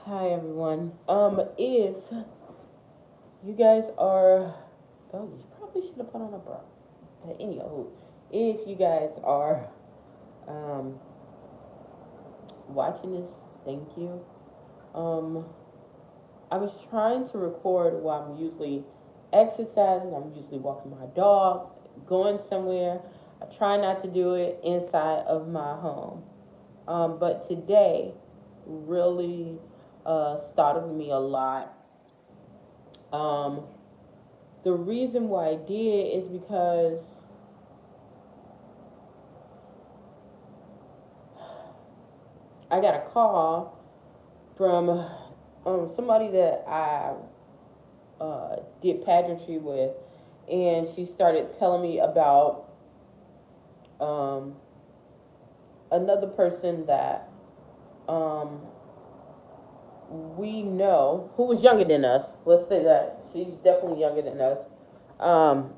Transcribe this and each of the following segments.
Hi everyone. If you guys are, oh, you probably should have put on a bra. But anywho, if you guys are um watching this, thank you. Um, I was trying to record while I'm usually exercising. I'm usually walking my dog, going somewhere. I try not to do it inside of my home. But today really startled me a lot. Um, The reason why I did is because I got a call from somebody that I did pageantry with, and she started telling me about um, another person that um, we know who was younger than us. Let's say that she's definitely younger than us. Um,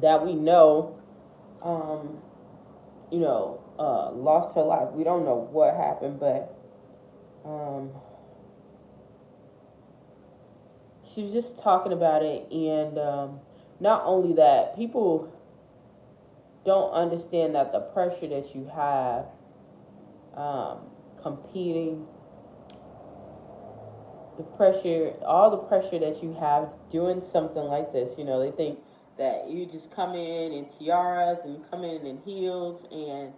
that we know, um, lost her life. We don't know what happened, but um, she was just talking about it, and not only that, people don't understand that the pressure that you have um, competing, the pressure, all the pressure that you have doing something like this. They think that you just come in tiaras and you come in heels and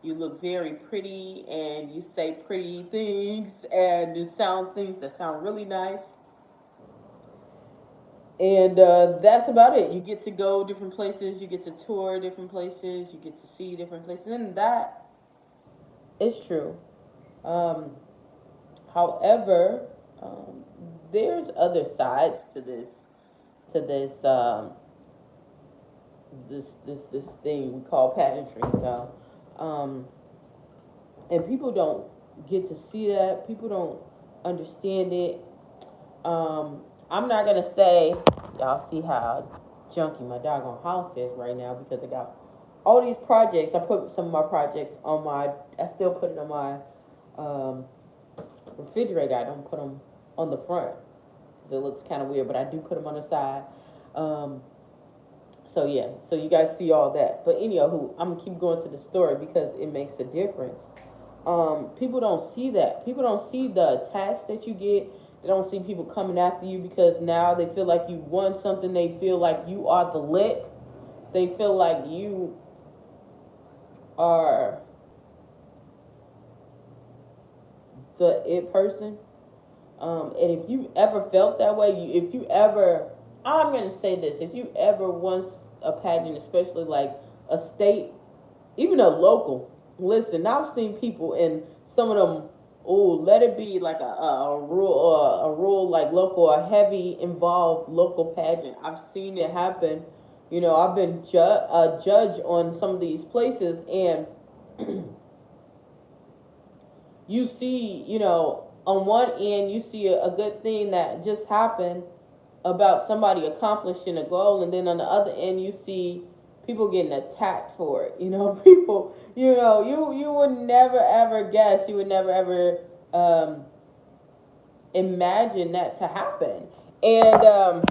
you look very pretty and you say pretty things and you sound things that sound really nice. And that's about it. You get to go different places, you get to tour different places, you get to see different places, and that is true. Um, However, um, there's other sides to this thing we call pageantry. So, um, and people don't get to see that. People don't understand it. I'm not gonna say y'all see how junky my doggone house is right now because I got all these projects. I put some of my projects on my. I still put it on my um, refrigerator. I don't put them on the front. It looks kind of weird, but I do put them on the side. Um, so yeah, so you guys see all that. But anyhow, I'm gonna keep going to the story because it makes a difference. People don't see that. People don't see the attacks that you get. They don't see people coming after you because now they feel like you won something. They feel like you are the lick. They feel like you are the it person. And if you ever felt that way, if you ever, I'm gonna say this, if you ever once a pageant, especially like a state, even a local, listen, I've seen people in some of them. Oh, let it be like a rural like local, a heavy involved local pageant. I've seen it happen. I've been a judge on some of these places, and you see, on one end, you see a good thing that just happened about somebody accomplishing a goal, and then on the other end, you see people getting attacked for it. People, you would never ever guess, you would never ever um, imagine that to happen, and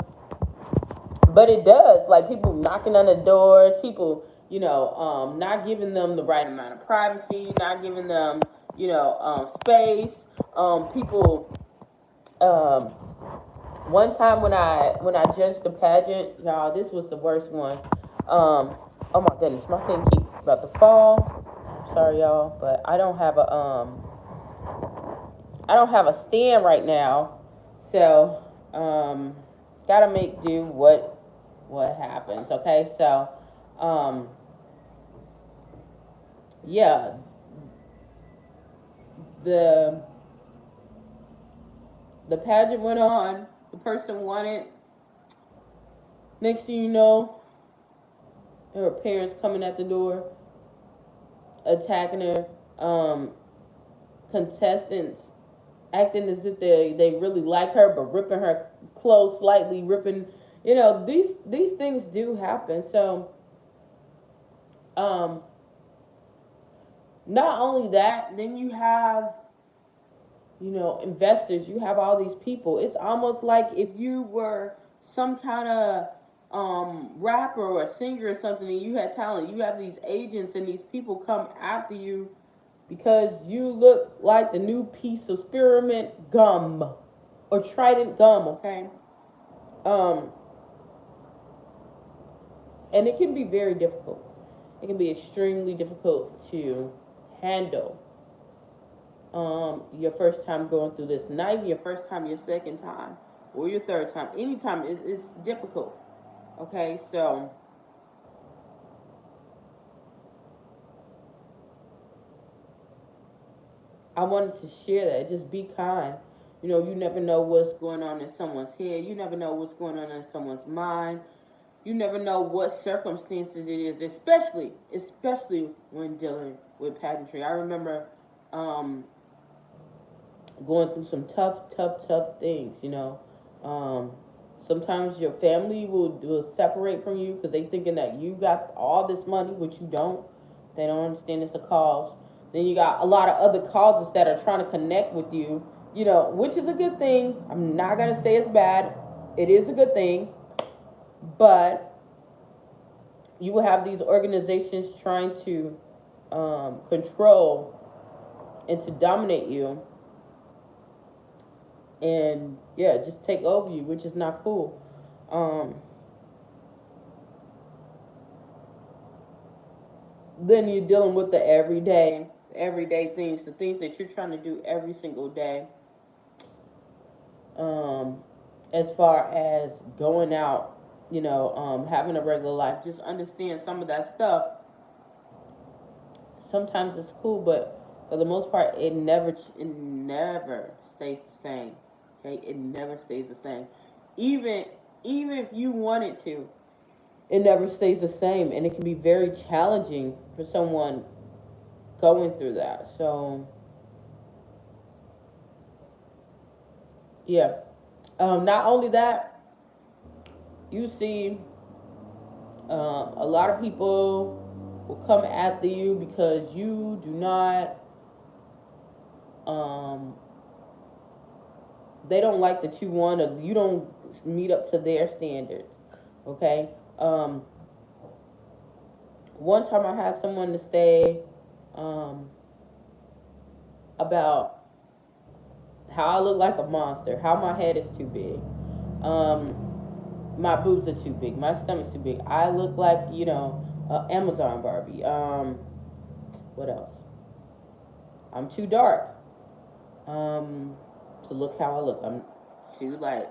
but it does. Like people knocking on the doors, people, not giving them the right amount of privacy, not giving them, space. People. Um, One time when I judged the pageant, y'all, this was the worst one. Oh my goodness, my thing keep about to fall. I'm sorry, y'all, but I don't have a stand right now, so gotta make do what happens. Okay, so um, yeah, the the pageant went on. The person won it. Next thing you know, there were parents coming at the door, attacking her. Contestants acting as if they really like her, but ripping her clothes slightly, ripping. These things do happen. So um, not only that, then you have investors, you have all these people. It's almost like if you were some kind of rapper or a singer or something and you had talent, you have these agents and these people come after you because you look like the new piece of spearmint gum or Trident gum, okay? Um, and it can be very difficult. It can be extremely difficult to handle your first time going through this. Not even your first time, your second time, or your third time. Anytime it's difficult. Okay, so I wanted to share that. Just be kind. You never know what's going on in someone's head. You never know what's going on in someone's mind. You never know what circumstances it is, especially when dealing with pageantry. I remember going through some tough things. Sometimes your family will separate from you because they thinking that you got all this money, which you don't. They don't understand it's a cause. Then you got a lot of other causes that are trying to connect with you, which is a good thing. I'm not gonna say it's bad. It is a good thing, but you will have these organizations trying to control and to dominate you, and yeah, just take over you, which is not cool. Then you're dealing with the everyday things, the things that you're trying to do every single day. As far as going out, having a regular life, just understand some of that stuff. Sometimes it's cool, but for the most part, it never stays the same. Okay, it never stays the same. Even if you want it to, it never stays the same, and it can be very challenging for someone going through that. So yeah, not only that, you see a lot of people will come after you because you do not they don't like that you don't meet up to their standards. Okay. One time I had someone to say about how I look like a monster, how my head is too big, my boobs are too big, my stomach's too big. I look like Amazon Barbie. What else? I'm too dark. To look how I look. I'm too light.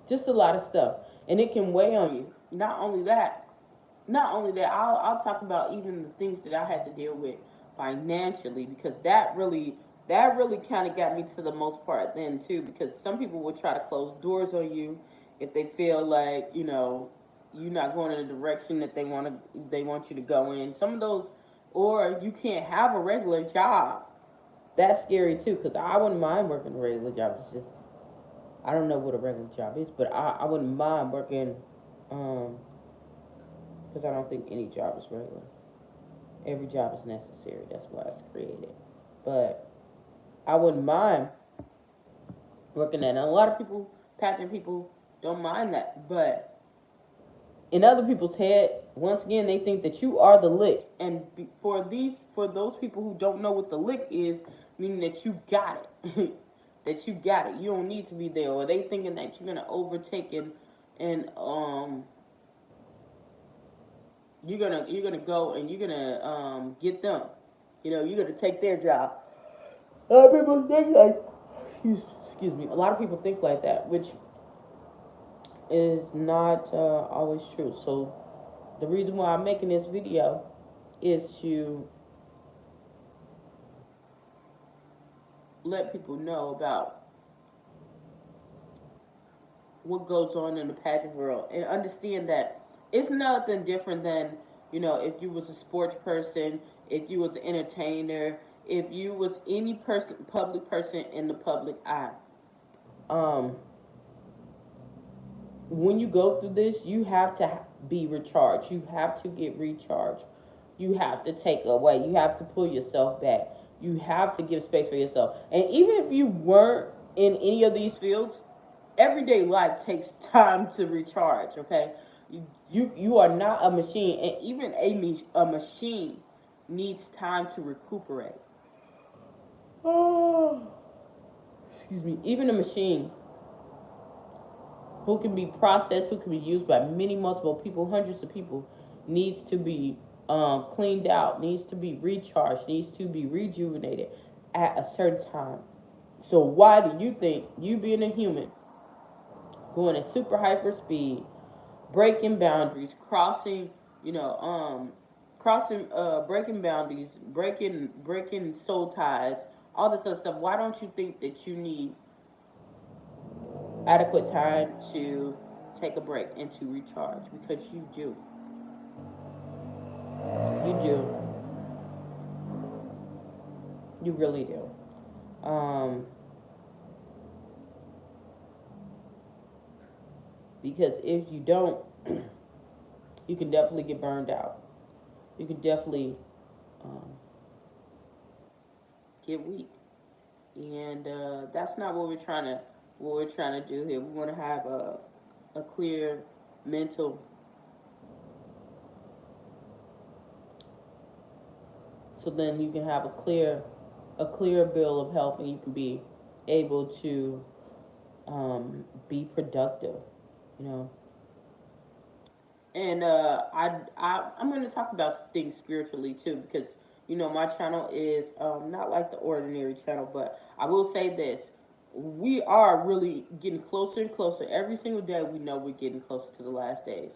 Just a lot of stuff, and it can weigh on you. Not only that, I'll talk about even the things that I had to deal with financially, because that really kind of got me to the most part then too, because some people will try to close doors on you if they feel like you're not going in the direction that they want you to go in. Some of those, or you can't have a regular job. That's scary too, because I wouldn't mind working a regular job. It's just I don't know what a regular job is, but I wouldn't mind working because I don't think any job is regular. Every job is necessary. That's why it's created. But I wouldn't mind working that. And a lot of people, pageant people, don't mind that. But in other people's head, once again, they think that you are the lick. And for those people who don't know what the lick is, meaning that you got it. That you got it. You don't need to be there. Or they thinking that you're gonna overtake and you're gonna go and you're gonna get them. You're gonna take their job. A lot of people think like, excuse me. A lot of people think like that, which is not always true. So the reason why I'm making this video is to let people know about what goes on in the pageant world and understand that it's nothing different than if you was a sports person, if you was an entertainer, if you was any public person in the public eye. um when you go through this, you have to be recharged. You have to get recharged. You have to take away. You have to pull yourself back. You have to give space for yourself. And even if you weren't in any of these fields, everyday life takes time to recharge, okay? You are not a machine, and even a machine needs time to recuperate. Oh, excuse me. Even a machine who can be processed, who can be used by many multiple people, hundreds of people, needs to be cleaned out, needs to be recharged, needs to be rejuvenated at a certain time. So why do you think you being a human, going at super hyper speed, breaking boundaries, crossing, breaking boundaries, breaking soul ties, all this other stuff. Why don't you think that you need adequate time to take a break and to recharge? Because you do, you really do. Um, because if you don't, you can definitely get burned out. You can definitely um, get weak, and that's not what we're trying to do here. We want to have a clear mental, so then you can have a clear bill of health, and you can be able to be productive, you know. And I'm going to talk about things spiritually too, because my channel is not like the ordinary channel, but I will say this: we are really getting closer and closer every single day. We know we're getting closer to the last days.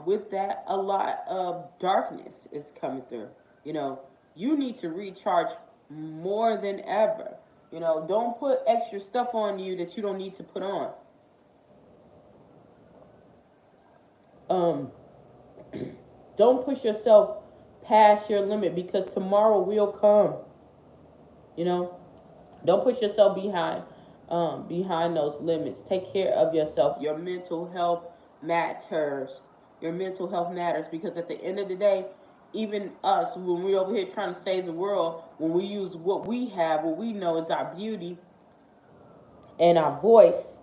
With that, a lot of darkness is coming through. You know, you need to recharge more than ever. Don't put extra stuff on you that you don't need to put on. Um, don't push yourself past your limit, because tomorrow will come. You know, don't push yourself behind those limits. Take care of yourself. Your mental health matters. Your mental health matters, because at the end of the day, even us, when we're over here trying to save the world, when we use what we have, what we know is our beauty and our voice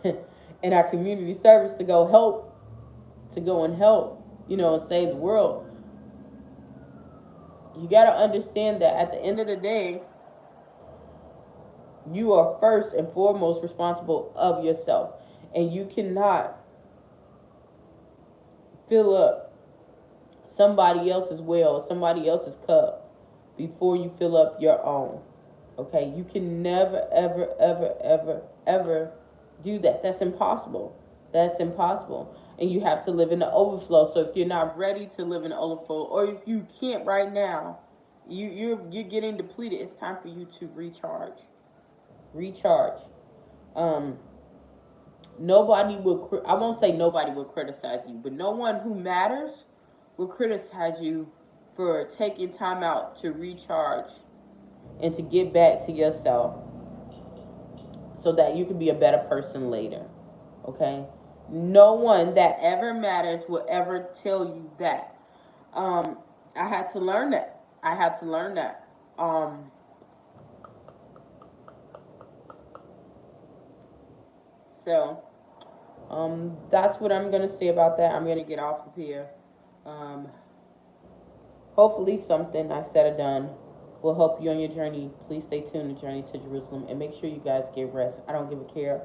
and our community service to go and help, and save the world. You got to understand that at the end of the day, you are first and foremost responsible of yourself, and you cannot fill up somebody else's well, somebody else's cup, before you fill up your own. Okay, you can never, ever, ever, ever, ever do that. That's impossible. That's impossible. And you have to live in the overflow. So if you're not ready to live in the overflow, or if you can't right now, you're getting depleted. It's time for you to recharge. Recharge. Um, Nobody will. I won't say nobody will criticize you, but no one who matters will criticize you for taking time out to recharge and to get back to yourself, so that you can be a better person later. Okay? No one that ever matters will ever tell you that. Um, I had to learn that. I had to learn that. So, that's what I'm gonna say about that. I'm gonna get off of here. Um, Hopefully, something I said or done will help you on your journey. Please stay tuned to Journey to Jerusalem, and make sure you guys get rest. I don't give a care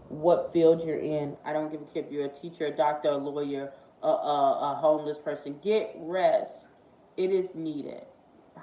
what field you're in. I don't give a care if you're a teacher, a doctor, a lawyer, a homeless person. Get rest. It is needed.